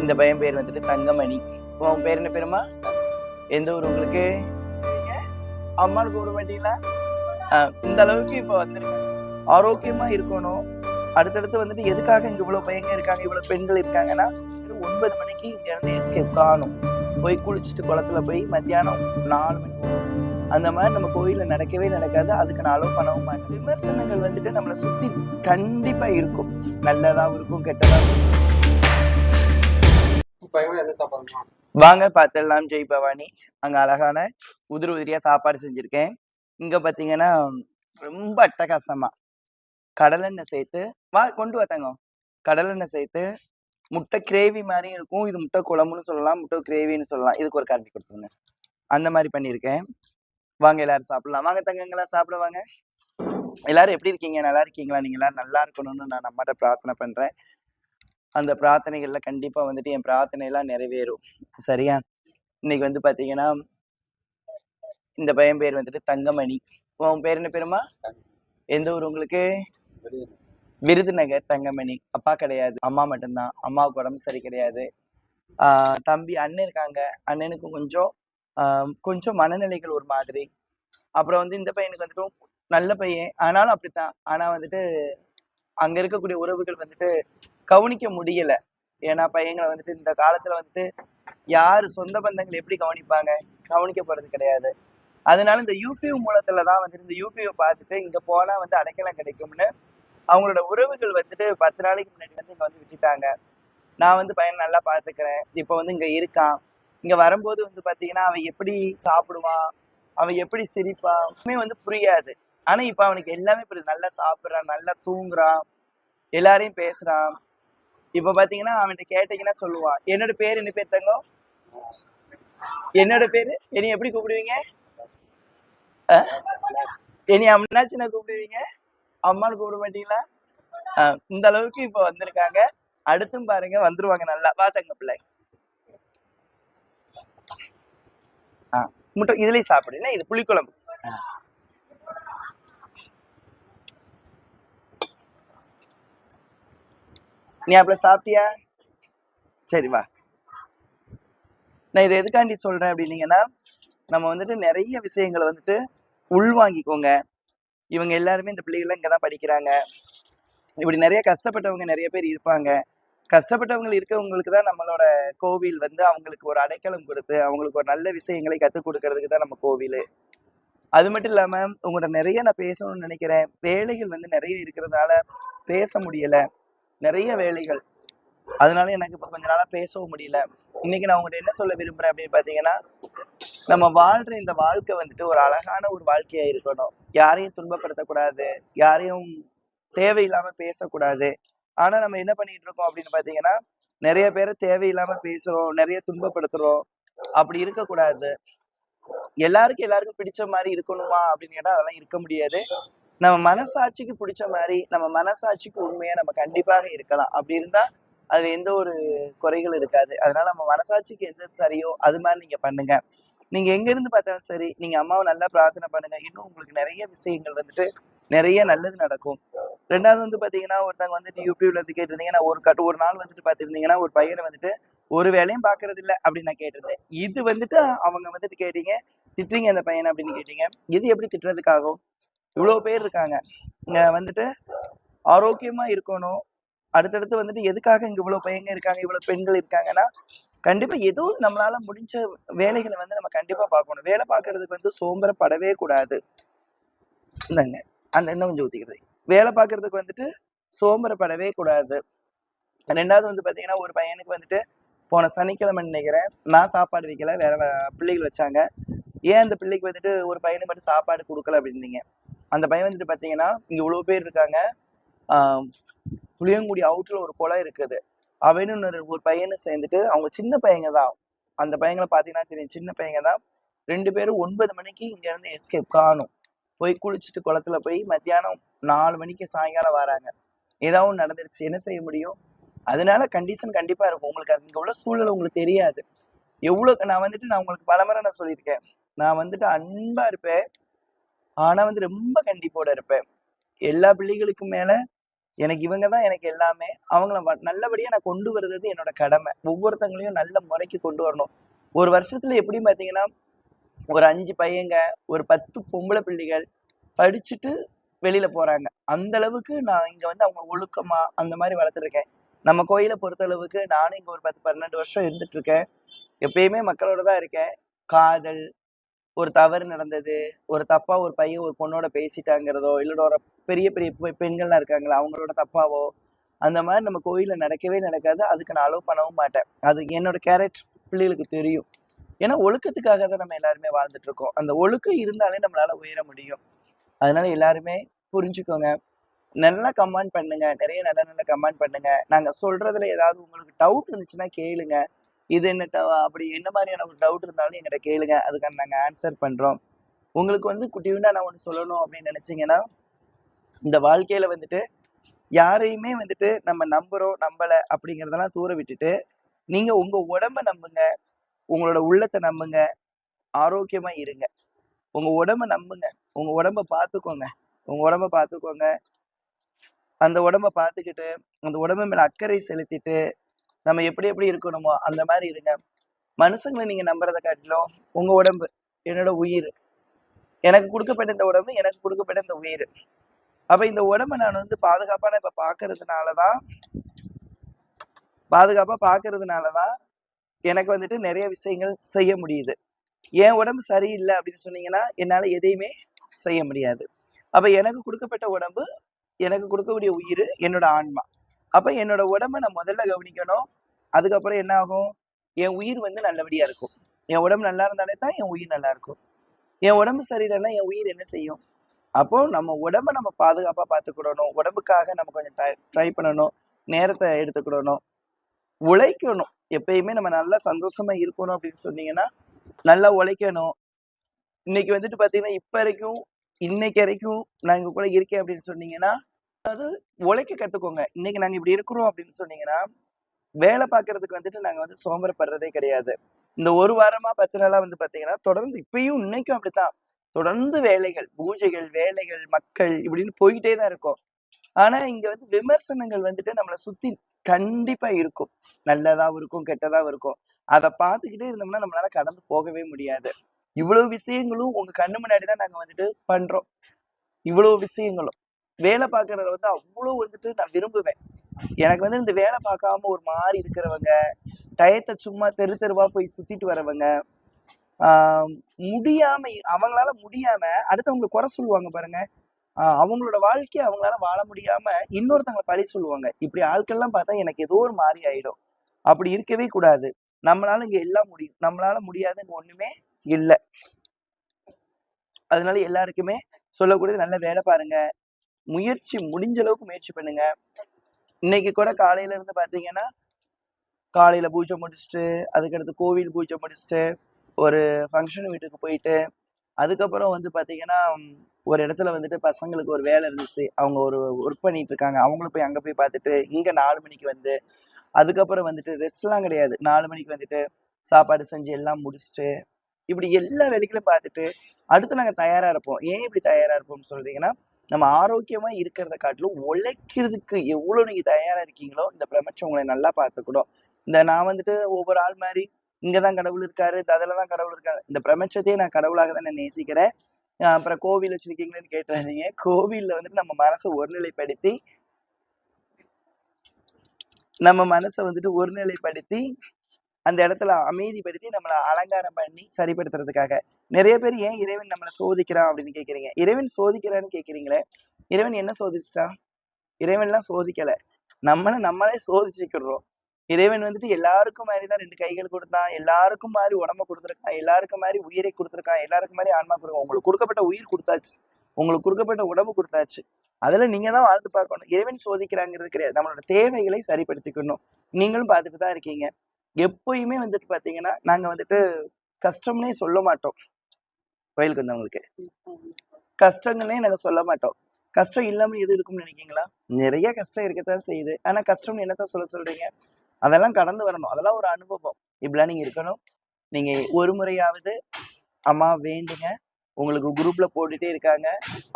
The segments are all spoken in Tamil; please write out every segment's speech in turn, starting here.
இந்த பையன் பேர் வந்துட்டு தங்கமணி. உன் பேர் என்ன பேருமா? எந்த ஊர் உங்களுக்கு? நீங்க அம்மான்னு கூப்பிட மாட்டீங்களா? இந்த அளவுக்கு இப்ப வந்திருக்காங்க. ஆரோக்கியமா இருக்கணும். அடுத்தடுத்து வந்துட்டு எதுக்காக இங்க இவ்வளவு பையங்க இருக்காங்க, இவ்வளவு பெண்கள் இருக்காங்கன்னா, 9 மணிக்கு இங்க இருந்து எஸ்கேப் காணும். போய் குளிச்சுட்டு குளத்துல போய் மத்தியானம் 4 மணிக்கு அந்த மாதிரி நம்ம கோயில்ல நடக்கவே நடக்காது. அதுக்கு நான் அலோவ் பண்ணவும் மாட்டேன். விமர்சனங்கள் வந்துட்டு நம்மளை சுத்தி கண்டிப்பா இருக்கும். நல்லதாவும் இருக்கும், கெட்டதாவும் இருக்கும். வாங்க பார்த்துடலாம். ஜெய் பவானி. அங்க அழகான உதிரி உதிரியா சாப்பாடு செஞ்சிருக்கேன். இங்க பாத்தீங்கன்னா ரொம்ப அட்டகாசமா கடலெண்ணெய் சேர்த்து கொண்டு வாத்தாங்க. கடலெண்ணெய் சேர்த்து முட்டை கிரேவி மாதிரி இருக்கும். இது முட்டை குழம்புன்னு சொல்லலாம், முட்டை கிரேவின்னு சொல்லலாம். இதுக்கு ஒரு கரண்டி கொடுத்துருங்க. அந்த மாதிரி பண்ணியிருக்கேன். வாங்க எல்லாரும் சாப்பிடலாம். வாங்க தங்கங்களா சாப்பிட வாங்க. எல்லாரும் எப்படி இருக்கீங்க? நல்லா இருக்கீங்களா? நீங்க எல்லாரும் நல்லா இருக்கணும்னு நான் நம்மகிட்ட பிரார்த்தனை பண்றேன். அந்த பிரார்த்தனைகள்ல கண்டிப்பா வந்துட்டு என் பிரார்த்தனை எல்லாம் நிறைவேறும். சரியா? இன்னைக்கு வந்து பாத்தீங்கன்னா இந்த பையன் பேர் வந்துட்டு தங்கமணி. உன் பேர் என்ன பேருமா? எந்த ஊர் உங்களுக்கு? விருதுநகர். தங்கமணி. அப்பா கிடையாது, அம்மா மட்டும்தான். அம்மாவுக்கு உடம்பு சரி கிடையாது. தம்பி அண்ணன் இருக்காங்க. அண்ணனுக்கு கொஞ்சம் மனநிலைகள் ஒரு மாதிரி. அப்புறம் வந்து இந்த பையனுக்கு வந்துட்டு நல்ல பையன், ஆனாலும் அப்படித்தான். ஆனா வந்துட்டு அங்க இருக்கக்கூடிய உறவுகள் வந்துட்டு கவனிக்க முடியல. ஏன்னா பையங்களை வந்துட்டு இந்த காலத்துல வந்துட்டு யாரு சொந்த பந்தங்கள் எப்படி கவனிப்பாங்க? கவனிக்கப்படுறது கிடையாது. அதனால இந்த யூடியூப் மூலத்துலதான் வந்துட்டு இந்த யூடியூப் பார்த்துட்டு இங்க போனா வந்து அடைக்கலம் கிடைக்கும்னு அவங்களோட உறவுகள் வந்துட்டு 10 நாளைக்கு முன்னாடி வந்து இங்க வந்து விட்டுட்டாங்க. நான் வந்து பையனை நல்லா பாத்துக்கிறேன். இப்ப வந்து இங்க இருக்கான். இங்க வரும்போது வந்து பாத்தீங்கன்னா அவன் எப்படி சாப்பிடுவான், அவன் எப்படி சிரிப்பான் வந்து புரியாது. ஆனா இப்ப அவனுக்கு எல்லாமே புரியுது. நல்லா சாப்பிடுறான், நல்லா தூங்குறான், எல்லாரையும் பேசுறான். இப்ப பாத்தீங்கன்னா அவன்கிட்ட கேட்டீங்கன்னா சொல்லுவான், என்னோட பேர் என்ன பேர் தங்கம்? என்னோட பேரு என்னை எப்படி கூப்பிடுவீங்க? என்னை அம்னாச்சின்னா கூப்பிடுவீங்க, அம்மான்னு கூப்பிட மாட்டீங்களா? இந்த அளவுக்கு இப்ப வந்திருக்காங்க. அடுத்தும் பாருங்க வந்துருவாங்க நல்லா. பாத்தங்க பிள்ளை. முட்டை இதுலயும் சாப்பிடு. இது புளிக்குழம்பு. நீ அப்பல சாப்பிட்டியா? சரி வா. நான் இதை எதுக்காண்டி சொல்றேன் அப்படின்னீங்கன்னா, நம்ம வந்துட்டு நிறைய விஷயங்களை வந்துட்டு உள்வாங்கிக்கோங்க. இவங்க எல்லாருமே இந்த பிள்ளைகள்லாம் இங்கதான் படிக்கிறாங்க. இப்படி நிறைய கஷ்டப்பட்டவங்க நிறைய பேர் இருப்பாங்க. கஷ்டப்பட்டவங்க இருக்கவங்களுக்கு தான் நம்மளோட கோவில் வந்து அவங்களுக்கு ஒரு அடைக்கலம் கொடுத்து அவங்களுக்கு ஒரு நல்ல விஷயங்களை கற்றுக் கொடுக்கறதுக்கு தான் நம்ம கோவில். அது மட்டும் இல்லாம உங்கள்கிட்ட நிறைய நான் பேசணும்னு நினைக்கிறேன். வேலைகள் வந்து நிறைய இருக்கிறதுனால பேச முடியல. நிறைய வேலைகள், அதனால எனக்கு இப்ப கொஞ்ச நாளா பேசவும் முடியல. இன்னைக்கு நான் உங்கள்கிட்ட என்ன சொல்ல விரும்புறேன் அப்படின்னு பாத்தீங்கன்னா, நம்ம வாழ்ற இந்த வாழ்க்கை வந்துட்டு ஒரு அழகான ஒரு வாழ்க்கையா இருக்கணும். யாரையும் துன்பப்படுத்தக்கூடாது, யாரையும் தேவையில்லாம பேசக்கூடாது. ஆனா நம்ம என்ன பண்ணிட்டு இருக்கோம் அப்படின்னு பாத்தீங்கன்னா, நிறைய பேரை தேவையில்லாம பேசுறோம், நிறைய துன்பப்படுத்துறோம். அப்படி இருக்கக்கூடாது. எல்லாருக்கும் பிடிச்ச மாதிரி இருக்கணுமா அப்படின்னு கேட்டா அதெல்லாம் இருக்க முடியாது. நம்ம மனசாட்சிக்கு பிடிச்ச மாதிரி, நம்ம மனசாட்சிக்கு உண்மையா நம்ம கண்டிப்பாக இருக்கலாம். அப்படி இருந்தா அது எந்த ஒரு குறைகள் இருக்காது. அதனால நம்ம மனசாட்சிக்கு எது சரியோ அது மாதிரி நீங்க பண்ணுங்க. நீங்க எங்க இருந்து பார்த்தாலும் சரி, நீங்க அம்மாவை நல்லா பிரார்த்தனை பண்ணுங்க. இன்னும் உங்களுக்கு நிறைய விஷயங்கள் வந்துட்டு நிறைய நல்லது நடக்கும். 2வது வந்து பாத்தீங்கன்னா, ஒருத்தவங்க வந்துட்டு யூடியூப்ல இருந்து கேட்டிருந்தீங்க. நான் ஒரு நாள் வந்துட்டு பாத்திருந்தீங்கன்னா, ஒரு பையனை வந்துட்டு ஒரு வேலையும் பாக்குறது இல்லை அப்படின்னு நான் கேட்டிருந்தேன். இது வந்துட்டு அவங்க வந்துட்டு கேட்டீங்க, திட்டுறீங்க அந்த பையனை அப்படின்னு கேட்டீங்க. இது எப்படி திட்டுறதுக்காகும்? இவ்வளவு பேர் இருக்காங்க. இங்க வந்துட்டு ஆரோக்கியமா இருக்கணும். அடுத்தடுத்து வந்துட்டு எதுக்காக இங்க இவ்வளவு பையங்க இருக்காங்க, இவ்வளவு பெண்கள் இருக்காங்கன்னா, கண்டிப்பா ஏதோ நம்மளால முடிஞ்ச வேலைகளை வந்து நம்ம கண்டிப்பா பார்க்கணும். வேலை பார்க்கறதுக்கு வந்து சோம்பரப்படவே கூடாது. இந்தாங்க அந்த எண்ணெய் கொஞ்சம் ஊத்திக்கிறது. வேலை பார்க்கறதுக்கு வந்துட்டு சோம்பரப்படவே கூடாது. 2வது வந்து பாத்தீங்கன்னா, ஒரு பையனுக்கு வந்துட்டு போன சனிக்கிழமை நினைக்கிறேன், நான் சாப்பாடு வைக்கல, வேற பிள்ளைகள் வச்சாங்க. ஏன் அந்த பிள்ளைக்கு வந்துட்டு ஒரு பையனுக்கு மட்டும் சாப்பாடு கொடுக்கல அப்படின்னீங்க. அந்த பையன் வந்துட்டு பாத்தீங்கன்னா, இங்க இவ்வளவு பேர் இருக்காங்க. புளியங்குடி அவுட்ல ஒரு குளம் இருக்குது. அவனும் ஒரு பையனும் சேர்ந்துட்டு அவங்க சின்ன பையங்க தான். அந்த பையங்களை பாத்தீங்கன்னா தெரியும், சின்ன பையங்க தான். 2 பேரும் 9 மணிக்கு இங்க இருந்து எஸ்கேப் காணும். போய் குளிச்சுட்டு குளத்துல போய் மத்தியானம் 4 மணிக்கு சாயங்காலம் வராங்க. ஏதாவது ஒண்ணு நடந்துருச்சு, என்ன செய்ய முடியும்? அதனால கண்டிஷன் கண்டிப்பா இருக்கும். உங்களுக்கு இங்க உள்ள சூழ்நிலை உங்களுக்கு தெரியாது. எவ்வளவு நான் உங்களுக்கு பலமுறை நான் சொல்லியிருக்கேன். நான் வந்துட்டு அன்பா இருப்பேன். ஆனா வந்து ரொம்ப கண்டிப்போட இருப்பேன். எல்லா பிள்ளைகளுக்கும் மேல எனக்கு இவங்க தான் எனக்கு எல்லாமே. அவங்கள நல்லபடியா நான் கொண்டு வருறது என்னோட கடமை. ஒவ்வொருத்தங்களையும் நல்ல முறைக்கு கொண்டு வரணும். ஒரு வருஷத்துல எப்படியும் பார்த்தீங்கன்னா, ஒரு 5 பையங்க, ஒரு 10 பொம்பள பிள்ளைகள் படிச்சுட்டு வெளியில போறாங்க. அந்த அளவுக்கு நான் இங்க வந்து அவங்க ஒழுக்கமா அந்த மாரி வளர்த்துருக்கேன். நம்ம கோயில பொறுத்தளவுக்கு நானும் இங்க ஒரு 10, 12 வருஷம் இருந்துட்டு இருக்கேன். எப்பயுமே மக்களோட தான் இருக்கேன். காதல், ஒரு தவறு நடந்தது, ஒரு தப்பா ஒரு பையன் ஒரு பொண்ணோட பேசிட்டாங்கிறதோ, இல்ல ஒரு பெரிய பெரிய பெண்கள்லாம் இருக்காங்கல்ல, அவங்களோட தப்பாவோ, அந்த மாரி நம்ம கோயில்ல நடக்கவே நடக்காது. அதுக்கு நான் அலோவ் பண்ணவும் மாட்டேன். அது என்னோட கேரக்டர் பிள்ளைகளுக்கு தெரியும். ஏன்னா ஒழுக்கத்துக்காக தான் நம்ம எல்லாருமே வாழ்ந்துட்டு இருக்கோம். அந்த ஒழுக்கம் இருந்தாலே நம்மளால உயர முடியும். அதனால எல்லாருமே புரிஞ்சுக்கோங்க. நல்லா கமெண்ட் பண்ணுங்க. நிறைய நல்ல நல்ல கமெண்ட் பண்ணுங்க. நாங்க சொல்றதுல ஏதாவது உங்களுக்கு டவுட் இருந்துச்சுன்னா கேளுங்க. இது என்ன அப்படி என்ன மாரியான ஒரு டவுட் இருந்தாலும் என்கிட்ட கேளுங்க. அதுக்கான நாங்க ஆன்சர் பண்றோம். உங்களுக்கு வந்து குட்டியூண்டா நான் ஒண்ணு சொல்லணும் அப்படின்னு நினைச்சீங்கன்னா, இந்த வாழ்க்கையில வந்துட்டு யாரையுமே வந்துட்டு நம்ம நம்புறோம், நம்பல அப்படிங்கிறதெல்லாம் தூர விட்டுட்டு, நீங்க உங்க உடம்ப நம்புங்க. உங்களோட உள்ளத்த நம்புங்க. ஆரோக்கியமா இருங்க. உங்க உடம்ப நம்புங்க. உங்க உடம்ப பார்த்துக்கோங்க. உங்க உடம்ப பார்த்துக்கோங்க. அந்த உடம்ப பார்த்துக்கிட்டு, அந்த உடம்பு மேல அக்கறை செலுத்திட்டு, நம்ம எப்படி எப்படி இருக்கணுமோ அந்த மாரி இருங்க. மனுஷங்கள நீங்க நம்புறத காட்டிலும், உங்க உடம்பு என்னோட உயிர். எனக்கு குடுக்கப்பட்ட இந்த உடம்பு, எனக்கு குடுக்கப்பட்ட இந்த உயிர். அப்ப இந்த உடம்ப நான் வந்து பாதுகாப்பா நான் இப்ப பாதுகாப்பா பார்க்கறதுனால தான் எனக்கு வந்துட்டு நெறைய விஷயங்கள் செய்ய முடியுது. என் உடம்பு சரியில்ல அப்படின்னு சொன்னீங்கன்னா, என்னால எதையுமே செய்ய முடியாது. அப்ப எனக்கு குடுக்கப்பட்ட உடம்பு, எனக்கு குடுக்கக்கூடிய உயிரு, என்னோட ஆன்மா. அப்ப என்னோட உடம்ப நான் முதல்ல கவனிக்கணும். அதுக்கப்புறம் என்ன ஆகும்? என் உயிர் வந்து நல்லபடியா இருக்கும். என் உடம்பு நல்லா இருந்தாலே தான் என் உயிர் நல்லா இருக்கும். என் உடம்பு சரியில்லைன்னா என் உயிர் என்ன செய்யும்? அப்போ நம்ம உடம்ப நம்ம பாதுகாப்பா பார்த்துக்கிடணும். உடம்புக்காக நம்ம கொஞ்சம் ட்ரை பண்ணணும். நேரத்த எடுத்துக்கிடணும். உழைக்கணும். எப்பயுமே நம்ம நல்லா சந்தோஷமா இருக்கணும் அப்படின்னு சொன்னீங்கன்னா, நல்லா உழைக்கணும். இன்னைக்கு வந்துட்டு பார்த்தீங்கன்னா, இன்னைக்கு வரைக்கும் நான் உங்க கூட இருக்கேன் அப்படின்னு சொன்னீங்கன்னா, உழைக்க கத்துக்கோங்க. இன்னைக்கு நாங்க இப்படி இருக்கிறோம் அப்படின்னு சொன்னீங்கன்னா, வேலை பார்க்கறதுக்கு வந்துட்டு நாங்க வந்து சோம்பறப்படுறதே கிடையாது. இந்த 1 வாரமா 10 நாளா வந்து பார்த்தீங்கன்னா, தொடர்ந்து இப்பயும் இன்னைக்கும் அப்படித்தான். தொடர்ந்து வேலைகள், பூஜைகள், வேலைகள், மக்கள் இப்படின்னு போயிட்டே தான் இருக்கோம். ஆனா, இங்க வந்து விமர்சனங்கள் வந்துட்டு நம்மள சுத்தி கண்டிப்பா இருக்கும். நல்லதாவும் இருக்கும், கெட்டதாவும் இருக்கும். அத பார்த்துக்கிட்டே இருந்தோம்னா, நம்மளால கடந்து போகவே முடியாது. இவ்வளவு விஷயங்களும் உங்க கண்ணு முன்னாடி தான் நாங்க வந்துட்டு பண்றோம். இவ்வளவு விஷயங்களும். வேலை பார்க்கறத வந்து அவ்வளவு வந்துட்டு நான் விரும்புவேன். எனக்கு வந்து இந்த வேலை பார்க்காம ஒரு மாரி இருக்கிறவங்க, டயத்த சும்மா தெரு தெருவா போய் சுத்திட்டு வரவங்க, ஆ அவங்களால முடியாம அடுத்தவங்கள குறை சொல்லுவாங்க பாருங்க. அவங்களோட வாழ்க்கைய அவங்களால வாழ முடியாம இன்னொருத்தவங்கள பழி சொல்லுவாங்க. இப்படி ஆட்கள்லாம் பார்த்தா எனக்கு ஏதோ ஒரு மாரி ஆயிடும். அப்படி இருக்கவே கூடாது. நம்மளால இங்க எல்லாம் முடியும். நம்மளால முடியாதுன்னு ஒண்ணுமே இல்ல. அதனால எல்லாருக்குமே சொல்லக்கூடியது நல்ல வேலை பாருங்க. முடிஞ்ச அளவுக்கு முயற்சி பண்ணுங்க. இன்னைக்கு கூட காலையில இருந்து பார்த்தீங்கன்னா, காலையில பூஜை முடிச்சுட்டு, அதுக்கடுத்து கோவில் பூஜை முடிச்சுட்டு, ஒரு ஃபங்ஷன் வீட்டுக்கு போயிட்டு, அதுக்கப்புறம் வந்து பார்த்தீங்கன்னா, ஒரு இடத்துல வந்துட்டு பசங்களுக்கு ஒரு வேலை இருந்துச்சு. அவங்க ஒரு ஒர்க் பண்ணிட்டு இருக்காங்க. அவங்களும் போய் அங்க போய் பார்த்துட்டு, இங்க 4 மணிக்கு வந்து, அதுக்கப்புறம் வந்துட்டு ரெஸ்ட்லாம் கிடையாது. 4 மணிக்கு வந்துட்டு சாப்பாடு செஞ்சு எல்லாம் முடிச்சுட்டு, இப்படி எல்லா வேலைகளும் பார்த்துட்டு, அடுத்து நாங்க தயாரா இருப்போம். ஏன் இப்படி தயாரா இருப்போம்னு சொல்றீங்கன்னா, நம்ம ஆரோக்கியமா இருக்கிறத காட்டிலும் உழைக்கிறதுக்கு எவ்வளோ நீங்க தயாரா இருக்கீங்களோ, இந்த பிரபஞ்சம் உங்கள நல்லா பார்த்துக்கிடும். நான் வந்துட்டு ஒவ்வொரு ஆள் மாரி, இங்க தான் கடவுள் இருக்காரு, அதுல தான் கடவுள் இருக்காரு. இந்த பிரபஞ்சத்தையே நான் கடவுளாக தான் நான் நேசிக்கிறேன். அப்புறம் கோவில் வச்சிருக்கீங்களேன்னு கேட்டுறாதீங்க. கோவில்ல வந்துட்டு நம்ம மனச வந்துட்டு ஒருநிலைப்படுத்தி அந்த இடத்துல அமைதிப்படுத்தி நம்மள அலங்காரம் பண்ணி சரிப்படுத்துறதுக்காக. நெறைய பேர் ஏன் இறைவன் நம்மள சோதிக்கிறான் அப்படின்னு கேட்கிறீங்க. இறைவன் சோதிக்கிறான்னு கேட்கிறீங்களே, இறைவன் என்ன சோதிச்சுட்டான்? இறைவன்லாம் சோதிக்கல. நம்மளே சோதிச்சுக்கிறோம். இறைவன் வந்துட்டு எல்லாருக்கும் மாரி தான் 2 கைகள் குடுத்தான். எல்லாருக்கும் மாரி உடம்ப குடுத்துருக்கான். எல்லாருக்கும் மாரி உயிரை குடுத்துருக்கான். எல்லாருக்கும் மாரி ஆன்மா குடுக்கான். உங்களுக்கு குடுக்கப்பட்ட உயிர் குடுத்தாச்சு. உங்களுக்கு குடுக்கப்பட்ட உடம்பு குடுத்தாச்சு. அதுல நீங்க தான் வாழ்ந்து பார்க்கணும். இறைவன் சோதிக்கிறாங்கிறது கிடையாது. நம்மளோட தேவைகளை சரிப்படுத்திக்கணும். நீங்களும் பார்த்துட்டு தான் இருக்கீங்க. எப்பயுமே வந்துட்டு பார்த்தீங்கன்னா, நாங்க வந்துட்டு கஷ்டம்னே சொல்ல மாட்டோம். கோயிலுக்கு வந்தவங்களுக்கு. கஷ்டங்கள்னே நாங்க சொல்ல மாட்டோம். கஷ்டம் இல்லாம எது இருக்கும்னு நினைக்கிறீங்களா? நிறைய கஷ்டம் இருக்கத்தான் செய்யுது. ஆனா கஷ்டம்னு என்னத்த சொல்றீங்க? அதெல்லாம் கடந்து வரணும். அதெல்லாம் ஒரு அனுபவம். இப்படிலாம் நீங்க இருக்கணும். நீங்க ஒரு முறையாவது அம்மா வேண்டுங்க. உங்களுக்கு குரூப்ல போட்டுட்டே இருக்காங்க.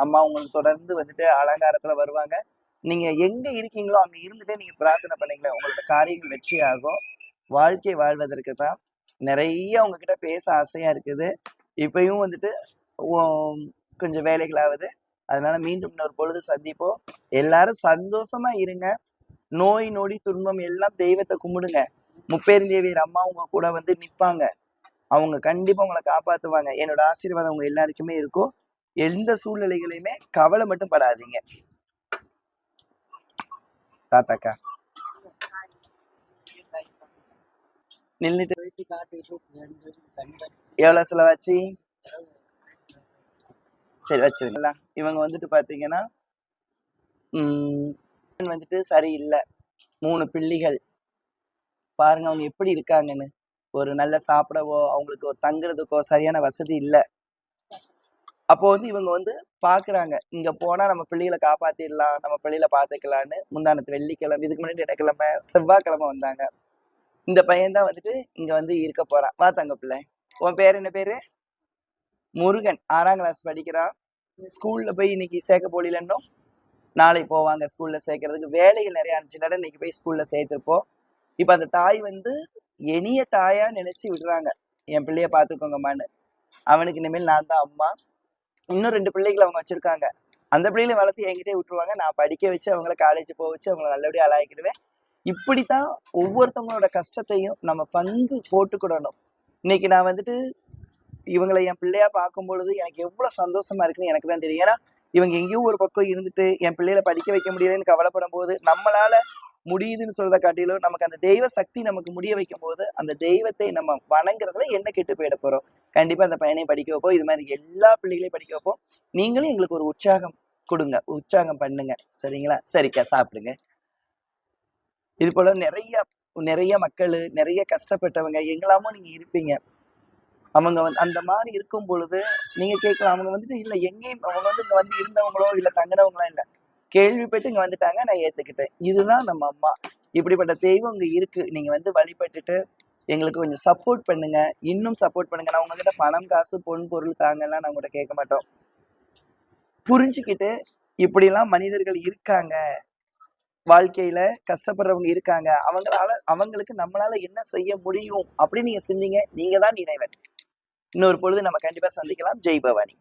அம்மா உங்களுக்கு தொடர்ந்து வந்துட்டு அலங்காரத்துல வருவாங்க. நீங்க எங்க இருக்கீங்களோ அங்க இருந்துட்டே நீங்க பிரார்த்தனை பண்ணீங்களே உங்களோட காரியங்கள் வெற்றி ஆகும். வாழ்க்கை வாழ்வதற்கு தான் நிறைய உங்ககிட்ட பேச ஆசையா இருக்குது. இப்பயும் வந்துட்டு கொஞ்சம் வேலைகளாவது. அதனால மீண்டும் இன்னொரு பொழுது சந்திப்போம். எல்லாரும் சந்தோஷமா இருங்க. நோய் நொடி துன்பம் எல்லாம் தெய்வத்தை கும்பிடுங்க. முப்பெருந்தேவியர் அம்மா உங்க கூட வந்து நிப்பாங்க. அவங்க கண்டிப்பா உங்களை காப்பாத்துவாங்க. என்னோட ஆசீர்வாதம் உங்க எல்லாருக்குமே இருக்கும். எந்த சூழ்நிலைகளையுமே கவலை மட்டும் படாதீங்க. தாத்தாக்கா நின்னுட்டு எவ்வளவு செலவாச்சு? சரி வச்சிருங்களா. இவங்க வந்துட்டு பாத்தீங்கன்னா வந்துட்டு சரியில்லை. 3 பிள்ளைகள் பாருங்க அவங்க எப்படி இருக்காங்கன்னு. ஒரு நல்ல சாப்பிடவோ அவங்களுக்கு ஒரு தங்குறதுக்கோ சரியான வசதி இல்லை. அப்போ வந்து இவங்க வந்து பாக்குறாங்க இங்க போனா நம்ம பிள்ளைகளை காப்பாத்திடலாம், நம்ம பிள்ளைகளை பாத்துக்கலான்னு. முந்தானத்து வெள்ளிக்கிழமை, இதுக்கு முன்னாடி தினக்கிழமை, செவ்வாய்க்கிழமை வந்தாங்க. இந்த பையன் தான் வந்துட்டு இங்க வந்து இருக்க போறான். வா தங்க பிள்ளை. உன் பேர் என்ன பேரு? முருகன். 6ஆம் கிளாஸ் படிக்கிறான். ஸ்கூல்ல போய் இன்னைக்கு சேர்க்க போலிலன்னும் நாளை போவாங்க ஸ்கூல்ல சேர்க்கறதுக்கு. வேலைகள் நிறைய இருந்துச்சுன்னா இன்னைக்கு போய் ஸ்கூல்ல சேர்த்திருப்போம். இப்ப அந்த தாய் வந்து இனிய தாயா நினைச்சு விடுறாங்க, என் பிள்ளைய பாத்துக்கோங்கம்மான்னு. அவனுக்கு இனிமேல் நான் தான் அம்மா. இன்னும் 2 பிள்ளைகளை அவங்க வச்சிருக்காங்க. அந்த பிள்ளைகளை வளர்த்து என்கிட்டே விட்டுருவாங்க. நான் படிக்க வச்சு அவங்கள காலேஜ் போக வச்சு அவங்களை நல்லபடியா அழகிடுவேன். இப்படித்தான் ஒவ்வொருத்தவங்களோட கஷ்டத்தையும் நம்ம பங்கு போட்டுக்கிடணும். இன்னைக்கு நான் வந்துட்டு இவங்களை என் பிள்ளையா பார்க்கும் பொழுது எனக்கு எவ்வளவு சந்தோஷமா இருக்குன்னு எனக்கு தான் தெரியும். ஏன்னா இவங்க எங்கேயோ ஒரு பக்கம் இருந்துட்டு என் பிள்ளைகளை படிக்க வைக்க முடியலன்னு கவலைப்படும் போது, நம்மளால முடியுதுன்னு சொல்றதை காட்டிலும் நமக்கு அந்த தெய்வ சக்தி நமக்கு முடிய வைக்கும் போது அந்த தெய்வத்தை நம்ம வணங்குறதுல என்ன கெட்டு போயிட போறோம். கண்டிப்பா அந்த பையனையும் படிக்க வைப்போம். இது மாதிரி எல்லா பிள்ளைகளையும் படிக்க வைப்போம். நீங்களும் எங்களுக்கு ஒரு உற்சாகம் கொடுங்க, உற்சாகம் பண்ணுங்க. சரிங்களா? சரிக்கா சாப்பிடுங்க. இது போல நிறைய நிறைய மக்கள், நிறைய கஷ்டப்பட்டவங்க எங்கெல்லாமோ நீங்க இருப்பீங்க. அவங்க வந்து அந்த மாதிரி இருக்கும் பொழுது நீங்க கேட்கலாம், அவங்க வந்துட்டு இல்ல எங்கேயும் அவங்க வந்து இங்க வந்து இருந்தவங்களோ இல்ல தங்கினவங்களோ இல்ல, கேள்விப்பட்டு இங்க வந்துட்டாங்க, நான் ஏத்துக்கிட்டேன். இதுதான் நம்ம அம்மா. இப்படிப்பட்ட தெய்வம் இங்க இருக்கு. நீங்க வந்து வழிபட்டுட்டு எங்களுக்கு கொஞ்சம் சப்போர்ட் பண்ணுங்க. இன்னும் சப்போர்ட் பண்ணுங்க. நான் உங்ககிட்ட பணம் காசு பொன் பொருள் தாங்கலாம் நான் உங்ககிட்ட கேட்க மாட்டோம். புரிஞ்சுக்கிட்டு இப்படிலாம் மனிதர்கள் இருக்காங்க, வாழ்க்கையில கஷ்டப்படுறவங்க இருக்காங்க, அவங்களுக்கு நம்மளால என்ன செய்ய முடியும் அப்படின்னு நீங்க செஞ்சீங்க. நீங்க தான் இறைவன். இன்னொரு பொழுது நம்ம கண்டிப்பா சந்திக்கலாம். ஜெய் பவானி.